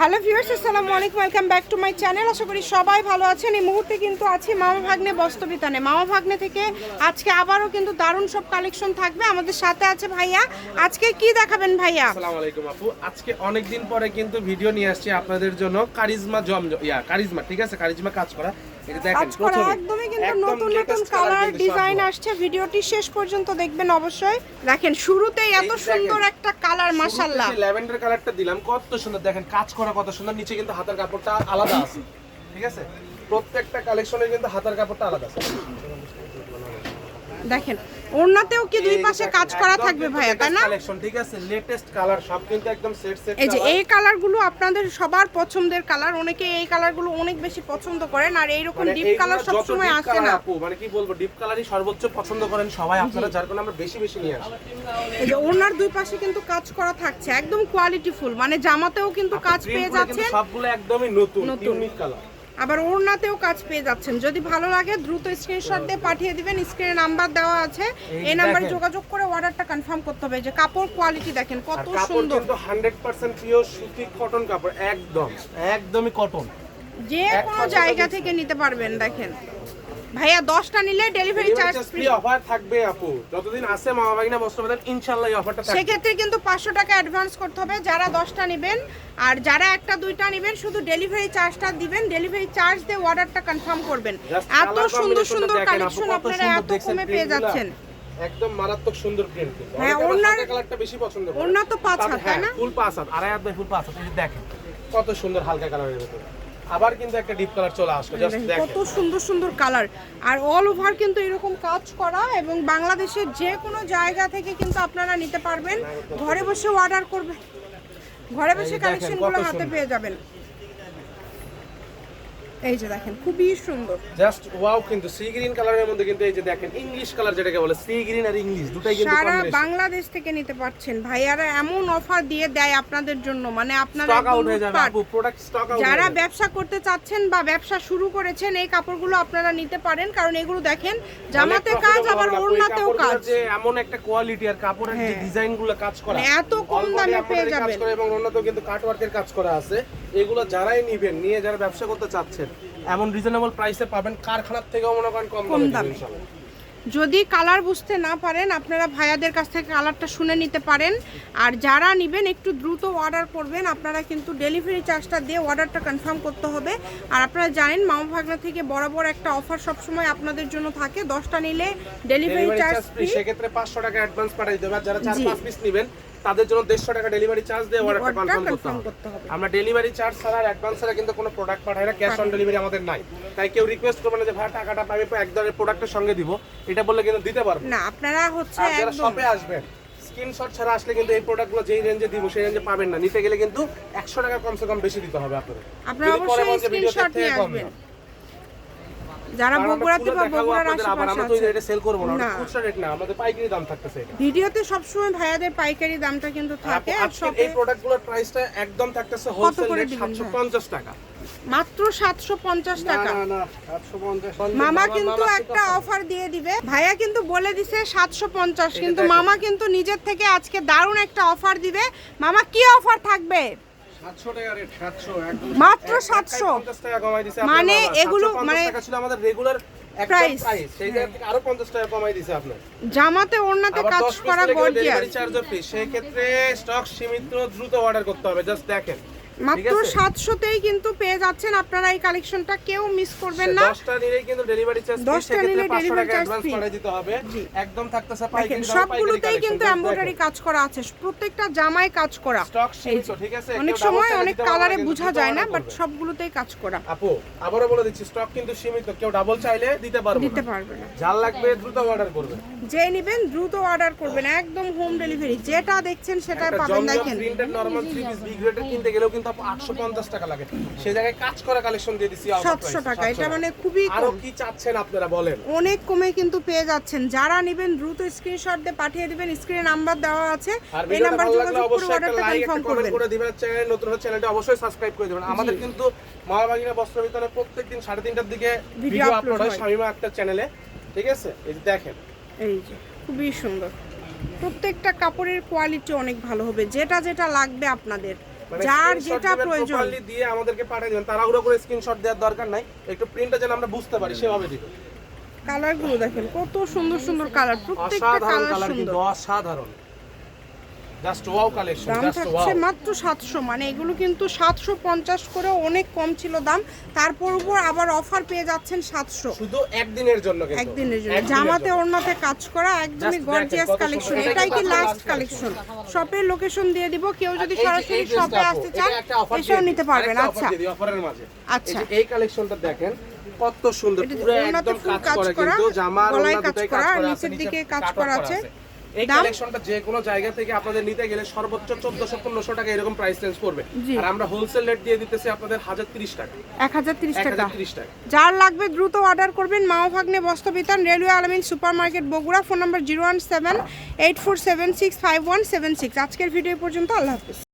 Hello viewers, আসসালামু আলাইকুম, welcome back to my channel. আশা করি সবাই ভালো আছেন। এই মুহূর্তে কিন্তু আছি মামা ভাগ্নে বস্ত্রবিতানে। মামা ভাগ্নে থেকে আজকে আবারও কিন্তু দারুণ সব কালেকশন থাকবে। আমাদের সাথে আছে ভাইয়া। আজকে কি দেখাবেন ভাইয়া? আসসালামু আলাইকুম আপু। আজকে অনেক দিন পরে কিন্তু ভিডিও নিয়ে আসছি আপনাদের জন্য। কারিজমা ঠিক আছে, কারিজমা কাজ করা। এটা দেখেন একদমই কিন্তু নতুন নতুন কালার ডিজাইন আসছে। ভিডিওটি শেষ পর্যন্ত দেখবেন অবশ্যই। দেখেন শুরুতেই এত সুন্দর একটা কালার, মাশাআল্লাহ। ল্যাভেন্ডার কালারটা দিলাম, কত সুন্দর দেখেন, কাজ করা কত সুন্দর। নিচে কিন্তু হাতের কাপড়টা আলাদা আছে, ঠিক আছে? প্রত্যেকটা কালেকশনে কিন্তু হাতের কাপড়টা আলাদা আছে। দেখেন ওড়নাতেও কি দুই পাশে কাজ করা থাকবে ভাইয়া, তাই না? কালেকশন ঠিক আছে, লেটেস্ট কালার সব কিন্তু একদম সেট এই যে এই কালারগুলো আপনাদের সবার পছন্দের কালার। অনেকে এই কালারগুলো অনেক বেশি পছন্দ করেন, আর এইরকম ডিপ কালার সব সময় আসে না আপু। মানে কি বলবো, ডিপ কালারই সর্বোচ্চ পছন্দ করেন সবাই আপনারা, যার কারণে আমরা বেশি বেশি নিয়ে আসি। এই যে ওড়নার দুই পাশে কিন্তু কাজ করা থাকছে, একদম কোয়ালিটি ফুল। মানে জামাতেও কিন্তু কাজ পেয়ে যাচ্ছেন, সবগুলো একদমই নতুন ইউনিক কালার। আবার ওড়নাতেও কাজ পেয়ে যাচ্ছেন। যদি ভালো লাগে দ্রুত স্ক্রিনশট দিয়ে পাঠিয়ে দিবেন। স্ক্রিনে নাম্বার দেওয়া আছে, এই নাম্বারে যোগাযোগ করে অর্ডারটা কনফার্ম করতে হবে। যে কাপড় কোয়ালিটি দেখেন কত সুন্দর, কিন্তু 100% পিওর সুতি কটন কাপড়, একদমই কটন। যে কোনো জায়গা থেকে নিতে পারবেন। দেখেন ভাইয়া 10টা নিলে ডেলিভারি চার্জ ফ্রি অফার থাকবে আপু, যতদিন আছে মামা ভাগিনা বস্ত্রবিতান ইনশাআল্লাহ এই অফারটা থাকবে। সেক্ষেত্রে কিন্তু 500 টাকা অ্যাডভান্স করতে হবে যারা 10টা নেবেন, আর যারা একটা দুইটা নেবেন শুধু ডেলিভারি চার্জটা দিবেন। ডেলিভারি চার্জ দিয়ে অর্ডারটা কনফার্ম করবেন। এত সুন্দর সুন্দর কালেকশন আপনারা এত কমে পেয়ে যাচ্ছেন, একদম মারাত্মক সুন্দর প্রিন্ট। কিন্তু হ্যাঁ, ওড়নার কালারটা বেশি পছন্দ করেন। ওড়না তো 5 হাত, তাই না? ফুল 5 হাত, আড়াই হাত বাই ফুল 5 হাত। এই দেখেন কত সুন্দর হালকা কালারের ভিতরে আবার কিন্তু একটা ডিপ কালার চলে আসলো। জাস্ট দেখেন কত সুন্দর সুন্দর কালার, আর অল ওভার কিন্তু এরকম কাজ করা, এবং বাংলাদেশের যে কোনো জায়গা থেকে কিন্তু আপনারা নিতে পারবেন। ঘরে বসে অর্ডার করবেন, ঘরে বসে কালেকশনগুলো হাতে পেয়ে যাবেন। এই যে দেখেন খুবই সুন্দর, জাস্ট ওয়াও। কিন্তু সি গ্রিন কালারের মধ্যে কিন্তু এই যে দেখেন ইংলিশ কালার, যেটাকে বলে সি গ্রিন আর ইংলিশ, দুটাই কিন্তু সারা কম্বিনেশন। বাংলাদেশ থেকে নিতে পারছেন। ভাইয়ারা এমন অফার দিয়ে দেয় আপনাদের জন্য, মানে আপনারা স্টক আউট হয়ে যাবে আপু, প্রোডাক্ট স্টক আউট। যারা ব্যবসা করতে চাচ্ছেন বা ব্যবসা শুরু করেছেন, এই কাপড়গুলো আপনারা নিতে পারেন। কারণ এগুলো দেখেন জামাতে কাজ, আবার ওড়নাতেও কাজ। যে এমন একটা কোয়ালিটি আর কাপড়ের যে ডিজাইনগুলো কাজ করা, এত কম দামে পেয়ে যাবেন। এবং ওড়নাতেও কিন্তু কাট ওয়ার্কের কাজ করা আছে। এগুলো যারাই নেবেন, নিয়ে যারা ব্যবসা করতে চাচ্ছেন, এমন রিজনেবল প্রাইসে পাবেন। কারখানার থেকেও মনে করেন কম দামে ইনশাআল্লাহ। যদি কালার বুঝতে না পারেন, আপনারা ভাইয়াদের কাছ থেকে কালারটা শুনে নিতে পারেন। আর যারা নেবেন একটু দ্রুত অর্ডার করবেন। আপনারা কিন্তু ডেলিভারি চার্জটা দিয়ে অর্ডারটা কনফার্ম করতে হবে। আর আপনারা জানেন মামা ভাগনা থেকে বরাবর একটা অফার সবসময় আপনাদের জন্য থাকে, 10টা নিলে ডেলিভারি চার্জ ফ্রি। সেক্ষেত্রে 500 টাকা অ্যাডভান্স পাঠিয়ে দেবেন। আর যারা 4-5 পিস নেবেন তাদের জন্য 150 টাকা ডেলিভারি চার্জ দিয়ে অর্ডারটা কনফার্ম করতে হবে। আমরা ডেলিভারি চার্জ ছাড়া আর অ্যাডভান্স ছাড়া কিন্তু কোনো প্রোডাক্ট পাঠাই না, ক্যাশ অন ডেলিভারি আমাদের নাই। তাই কেউ রিকোয়েস্ট করবে না যে ভাই টাকাটা পাবে এক ধরনের প্রোডাক্টের সঙ্গে দিব, এটা বললে কিন্তু দিতে পারবো না। আপনারা হচ্ছে যারা শপে আসবেন, স্ক্রিনশট ছাড়া আসলে কিন্তু এই প্রোডাক্টগুলো যেই রেঞ্জে দিব সেই রেঞ্জে পাবেন না। নিতে গেলে কিন্তু 100 টাকা কমসে কম বেশি দিতে হবে আপনাদের। আপনারা অবশ্যই স্ক্রিনশট নিয়ে আসবেন। যারা বগুড়াতে বা বগুড়ার আশেপাশে আছে, এটা সেল করব না, খুচরা রেট না, আমাদের পাইকারি দাম থাকতেছে এটা। ভিডিওতে সব সময় ভাইয়াদের পাইকারি দামটা কিন্তু থাকে। আর এই প্রোডাক্টগুলোর প্রাইসটা একদম থাকতেছে হোলসেল রেট 750 টাকা, মাত্র 750 টাকা। না 750। মামা কিন্তু একটা অফার দিয়ে দিবে। ভাইয়া কিন্তু বলে দিছে 750, কিন্তু মামা কিন্তু নিজের থেকে আজকে দারুণ একটা অফার দিবে। মামা কি অফার থাকবে? 700 টাকা রেট, 700 একদম মাত্র 700 টাকা কমাই দিয়েছে। মানে এগুলো মানে টাকা ছিল আমাদের রেগুলার প্রাইস, সেই জায়গা থেকে আরো 50 টাকা কমাই দিয়েছে আপনার। জামাতে ওড়নাতে কাজ করা গর্জিয়াস, ডেলিভারি চার্জ ফ্রি। সেই ক্ষেত্রে স্টক সীমিত, দ্রুত অর্ডার করতে হবে। জাস্ট দেখেন মাত্র 700 তেই কিন্তু পেয়ে যাচ্ছেন আপনারা এই কালেকশনটা, কেউ মিস করবেন না। 10টা নিলেই কিন্তু ডেলিভারি চার্জ, 10টা নিলে ডেলিভারি চার্জ ফ্রি দিতে হবে। একদম থাকতেছে পাইকারি। সবগুলোতেই কিন্তু এমব্রয়ডারি কাজ করা আছে, প্রত্যেকটা জামায় কাজ করা। স্টক সীমিত, ঠিক আছে? অনেক সময় অনেক কালারে বোঝা যায় না, বাট সবগুলোতেই কাজ করা। আপু আবারো বলে দিচ্ছি, স্টক কিন্তু সীমিত, কেউ ডাবল চাইলে দিতে পারবে না। যার লাগবে দ্রুত অর্ডার করবেন, যে নেবেন দ্রুত অর্ডার করবেন, একদম হোম ডেলিভারি। যেটা দেখছেন সেটাই পাবেন। দেখেন প্রিন্টেড নরমাল 3 পিস বি গ্রেডের কিনতে গেলেও কিন্তু 850 টাকা লাগে, সেই জায়গায় কাজ করা কালেকশন দিয়ে দিছি 700 টাকা। এটা মানে খুবই আরো কম। কি চাচ্ছেন আপনারা বলেন? অনেক কমে কিন্তু পেয়ে যাচ্ছেন। যারা নেবেন দ্রুত স্ক্রিনশট দিয়ে পাঠিয়ে দিবেন। স্ক্রিনে নাম্বার দেওয়া আছে, এই নাম্বার যোগাযোগ করে অর্ডারটা কনফার্ম করবেন। করে দিবেন। চ্যানেল নতুন হলে চ্যানেলটা অবশ্যই সাবস্ক্রাইব করে দিবেন। আমাদের কিন্তু মামা ভাগিনা বস্ত্রবিতানে প্রত্যেকদিন 3:30টার দিকে ভিডিও আপলোড হয় শামিমা আক্তার চ্যানেলে, ঠিক আছে? এই দেখেন, এই যে খুবই সুন্দর। প্রত্যেকটা কাপড়ের কোয়ালিটি অনেক ভালো হবে, যেটা যেটা লাগবে আপনাদের মানে যার screenshot যেটা দিবেন, প্রয়োজন। properly দিয়ে আমাদেরকে পাঠিয়ে দিবেন, তাড়াহুড়ো করে স্ক্রিনশট দেওয়ার দরকার নাই, একটু প্রিন্টটা যেন আমরা বুঝতে পারি সেভাবে দিবেন। কালারগুলো দেখেন কত সুন্দর সুন্দর কালার, প্রত্যেকটা অসাধারণ কালার কালার কিন্তু, সুন্দর। অসাধারণ, জাস্ট ওয়াও কালেকশন, দাম জাস্ট ওয়াও। থাকছে মাত্র 700, মানে এগুলো কিন্তু 750 করেও অনেক কম ছিল দাম, তারপর উপর আবার অফার পেয়ে যাচ্ছেন 700 শুধু একদিনের জন্য, কিন্তু একদিনের জন্য। একদিনের জামাতে জন্য। ওড়নাতে কাজ করা একদমই Just গর্জিয়াস দেখেন কত কালেকশন। সুন্দর। এটাই কি এটা লাস্ট last কালেকশন? শপের লোকেশন দিয়ে দিব, কেউ যদি এই যে- সরাসরি এই dressটা শপে আপু, আসতে এটা চান একটা offer এসেও দিয়ে নিতে দিই, পারবেন। আরেকটা আচ্ছা offer দিয়ে দিই, offer-এর মাঝে। আচ্ছা। এই যে এই কালেকশনটা দেখেন কত সুন্দর, এটা পুরো ওড়নাতে একদম full কাজ কাজ করা, করা, কিন্তু জামার গলায় ওড়না কাজ দুটোই করা, কাজ করা আছে, নিচের দিকে নিচে কাজ কাটওয়ার্ক করা আছে। এই দাম? কালেকশনটা যে কোনো জায়গা থেকে আপনাদের নিতে গেলে সর্বোচ্চ 1400-1500 টাকা এরকম প্রাইস রেঞ্জ করবে, জি। আর আমরা হোলসেল রেট দিয়ে দিতেছি আপনাদের 1030 টাকা, 1030 টাকা। 1030 টাকা। যার লাগবে দ্রুত অর্ডার করবেন। মাও ভাগ্নে বস্ত্রবিতান, রেলওয়ে আলামিন super market, Bogura. Phone number 01784765176। আজকের ভিডিও পর্যন্ত, আল্লাহ হাফেজ।